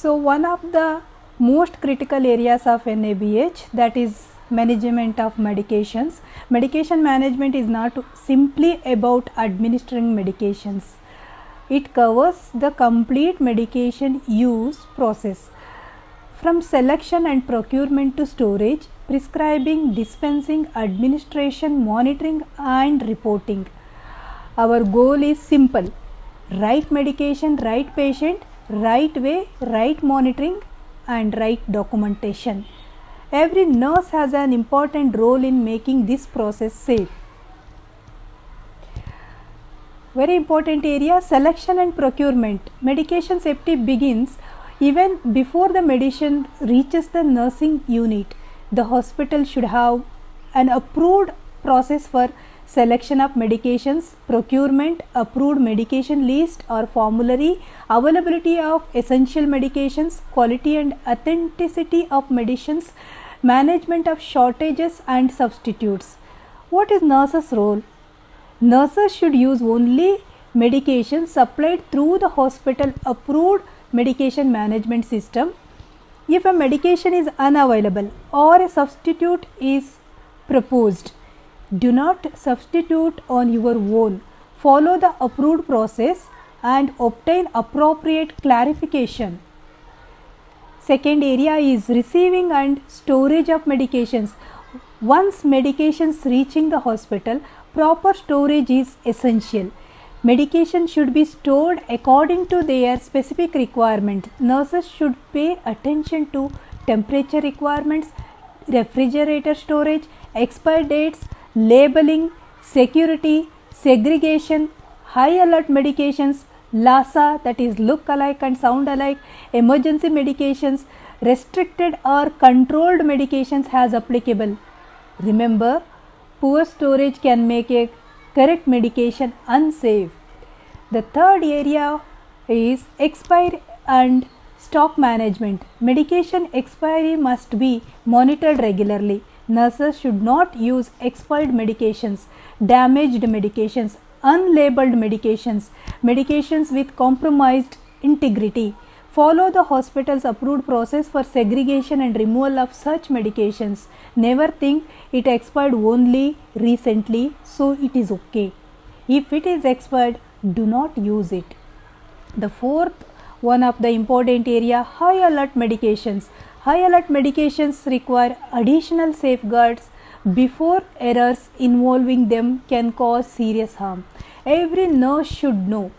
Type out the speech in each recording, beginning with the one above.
So one of the most critical areas of NABH, that is management of medications. Medication management is not simply about administering medications. It covers the complete medication use process from selection and procurement to storage, prescribing, dispensing, administration, monitoring and reporting. Our goal is simple: right medication, right patient, right way, right monitoring and right documentation. Every nurse has an important role in making this process safe. Very important area, selection and procurement. Medication safety begins even before the medicine reaches the nursing unit. The hospital should have an approved process for selection of medications, procurement, approved medication list or formulary, availability of essential medications, quality and authenticity of medicines, management of shortages and substitutes. What is nurse's role? Nurses should use only medications supplied through the hospital approved medication management system. If a medication is unavailable or a substitute is proposed, do not substitute on your own. Follow the approved process and obtain appropriate clarification. Second area is receiving and storage of medications. Once medications reaching the hospital, proper storage is essential. Medication should be stored according to their specific requirements. Nurses should pay attention to temperature requirements, refrigerator storage, expire dates, labeling, security, segregation, high alert medications, LASA, that is look alike and sound alike, emergency medications, restricted or controlled medications as applicable. Remember, poor storage can make a correct medication unsafe. The third area is expiry and stock management. Medication expiry must be monitored regularly. Nurses should not use expired medications, damaged medications, unlabeled medications, medications with compromised integrity. Follow the hospital's approved process for segregation and removal of such medications. Never think it expired only recently, so it is okay. If it is expired, do not use it. The fourth one of the important area, high alert medications. High alert medications require additional safeguards before errors involving them can cause serious harm. Every nurse should know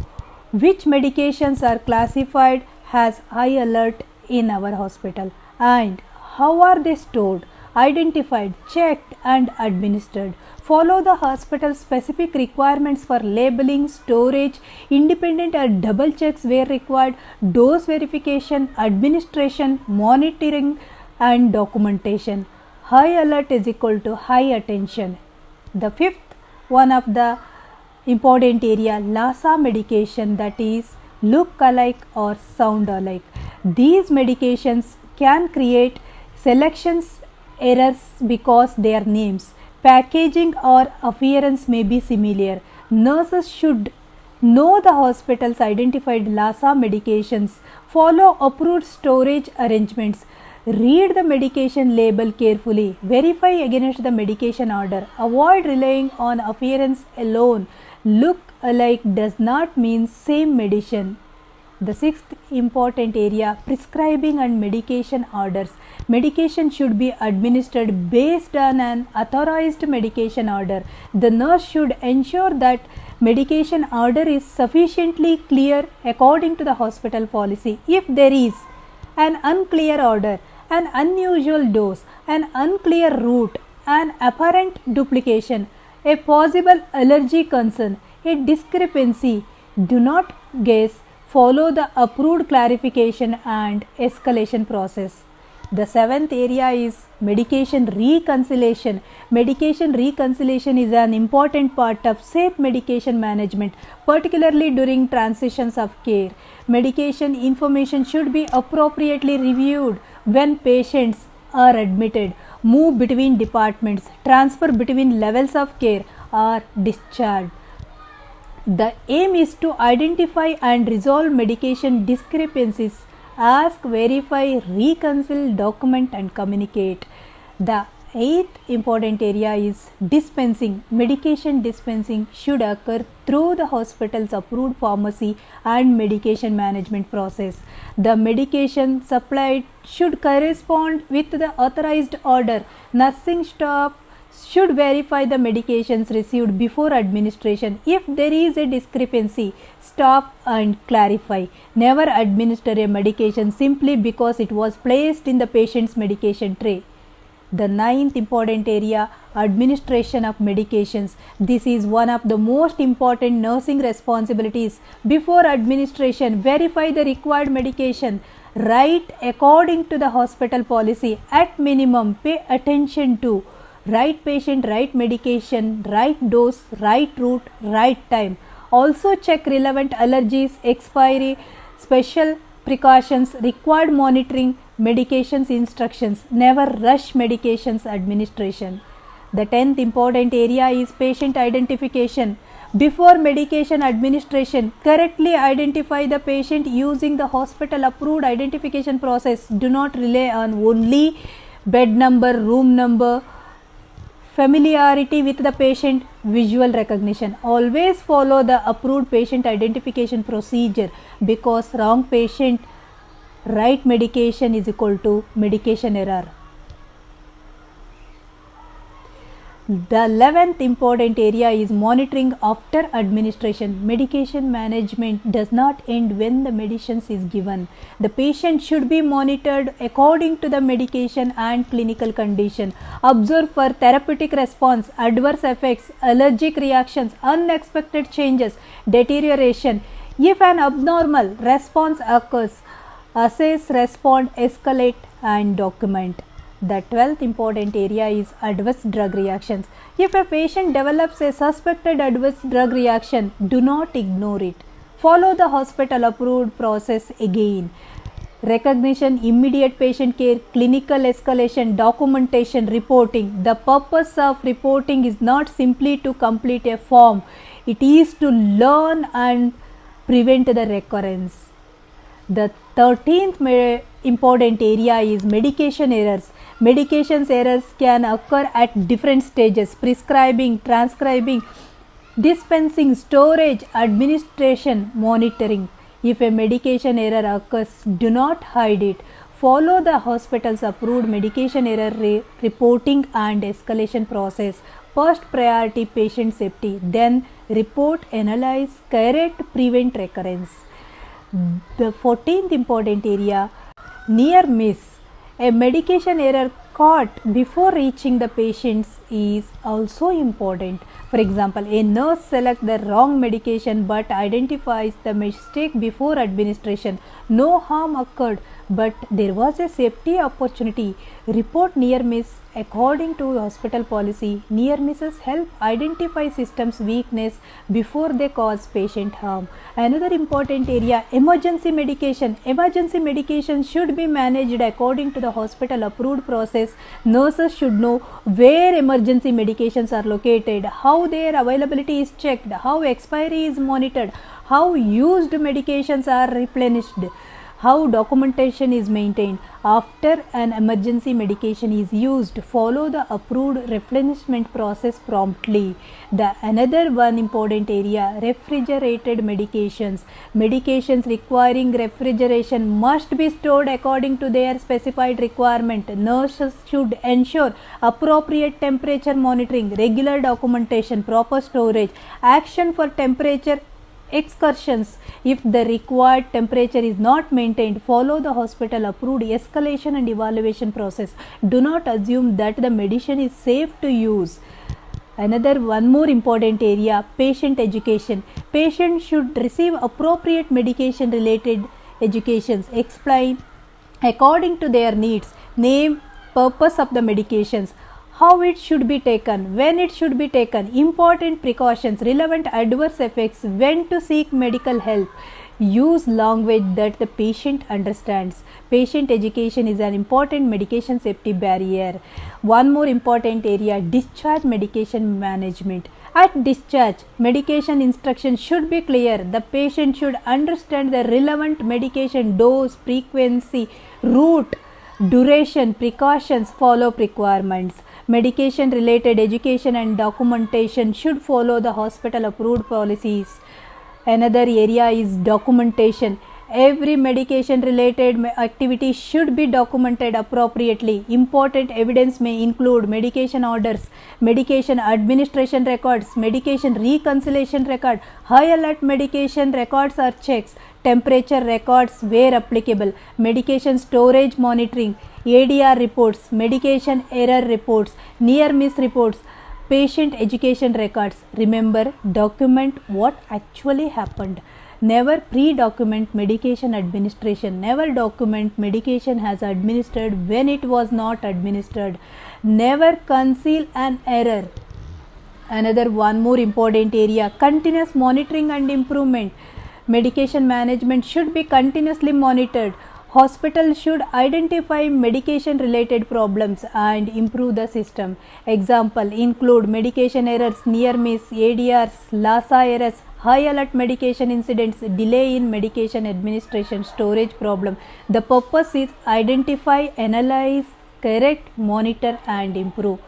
which medications are classified as high alert in our hospital and how are they stored, identified, checked and administered. Follow the hospital specific requirements for labeling, storage, independent or double checks where required, dose verification, administration, monitoring and documentation. High alert is equal to high attention. The fifth one of the important area, LASA medication, that is look alike or sound alike. These medications can create selections errors because their names, packaging or appearance may be similar. Nurses should know the hospital's identified LASA medications, follow approved storage arrangements, read the medication label carefully, verify against the medication order, avoid relying on appearance alone. Look alike does not mean same medicine. The sixth important area, prescribing and medication orders. Medication should be administered based on an authorized medication order. The nurse should ensure that medication order is sufficiently clear according to the hospital policy. If there is an unclear order, an unusual dose, an unclear route, an apparent duplication, a possible allergy concern, a discrepancy, do not guess. Follow the approved clarification and escalation process. The seventh area is medication reconciliation. Medication reconciliation is an important part of safe medication management, particularly during transitions of care. Medication information should be appropriately reviewed when patients are admitted, move between departments, transfer between levels of care, or discharged. The aim is to identify and resolve medication discrepancies ask, verify, reconcile, document and communicate. The eighth important area is dispensing. Medication dispensing should occur through the hospital's approved pharmacy and medication management process. The medication supplied should correspond with the authorized order. Nursing staff should verify the medications received before administration. If there is a discrepancy, stop and clarify. Never administer a medication simply because it was placed in the patient's medication tray. The ninth important area, administration of medications. This is one of the most important nursing responsibilities. Before administration, verify the required medication. Write according to the hospital policy. At minimum, pay attention to right patient, right medication, right dose, right route, right time. Also check relevant allergies, expiry, special precautions, required monitoring, medications instructions. Never rush medications administration. The 10th important area is patient identification. Before medication administration, correctly identify the patient using the hospital approved identification process. Do not rely on only bed number, room number, familiarity with the patient, visual recognition. Always follow the approved patient identification procedure, because wrong patient, right medication is equal to medication error. The 11th important area is monitoring after administration. Medication management does not end when the medicines is given. The patient should be monitored according to the medication and clinical condition. Observe for therapeutic response, adverse effects, allergic reactions, unexpected changes, deterioration. If an abnormal response occurs, assess, respond, escalate and document. The 12th important area is adverse drug reactions. If a patient develops a suspected adverse drug reaction, do not ignore it. Follow the hospital approved process again. Recognition, immediate patient care, clinical escalation, documentation, reporting. The purpose of reporting is not simply to complete a form. It is to learn and prevent the recurrence. The 13th important area is medication errors. Medication errors can occur at different stages: prescribing, transcribing, dispensing, storage, administration, monitoring. If a medication error occurs, do not hide it. Follow the hospital's approved medication error reporting and escalation process. First priority patient safety, then report, analyze, correct, prevent recurrence. The 14th important area, near miss. A medication error caught before reaching the patients is also important. For example, a nurse selects the wrong medication but identifies the mistake before administration. No harm occurred, but there was a safety opportunity. Report near miss according to hospital policy. Near misses help identify systems weakness before they cause patient harm. Another important area, emergency medication. Emergency medication should be managed according to the hospital approved process. Nurses should know where emergency medications are located, how their availability is checked, how expiry is monitored, how used medications are replenished, how documentation is maintained. After an emergency medication is used, follow the approved replenishment process promptly. The another one important area, refrigerated medications. Medications requiring refrigeration must be stored according to their specified requirement. Nurses should ensure appropriate temperature monitoring, regular documentation, proper storage, action for temperature excursions. If the required temperature is not maintained, follow the hospital approved escalation and evaluation process. Do not assume that the medicine is safe to use. Another one more important area, patient education. Patients should receive appropriate medication related educations. Explain according to their needs, name, purpose of the medications, how it should be taken, when it should be taken, important precautions, relevant adverse effects, when to seek medical help. Use language that the patient understands. Patient education is an important medication safety barrier. One more important area, discharge medication management. At discharge, medication instructions should be clear. The patient should understand the relevant medication dose, frequency, route, duration, precautions, follow-up requirements. Medication related education and documentation should follow the hospital approved policies. Another area is documentation. Every medication related activity should be documented appropriately. Important evidence may include medication orders, medication administration records, medication reconciliation record, high alert medication records or checks, temperature records where applicable, medication storage monitoring, ADR reports, medication error reports, near miss reports, patient education records. Remember, document what actually happened. Never pre-document medication administration. Never document medication has administered when it was not administered. Never conceal an error. Another one more important area, continuous monitoring and improvement. Medication management should be continuously monitored. Hospital should identify medication related problems and improve the system. Example include medication errors, near miss, ADRs, LASA errors, high alert medication incidents, delay in medication administration, storage problem. The purpose is identify, analyze, correct, monitor and improve.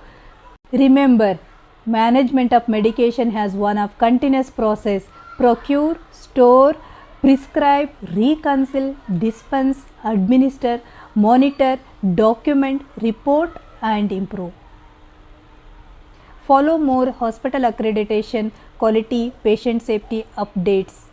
Remember, management of medication has one of continuous process: procure, store, prescribe, reconcile, dispense, administer, monitor, document, report and improve. Follow more hospital accreditation, quality, patient safety updates.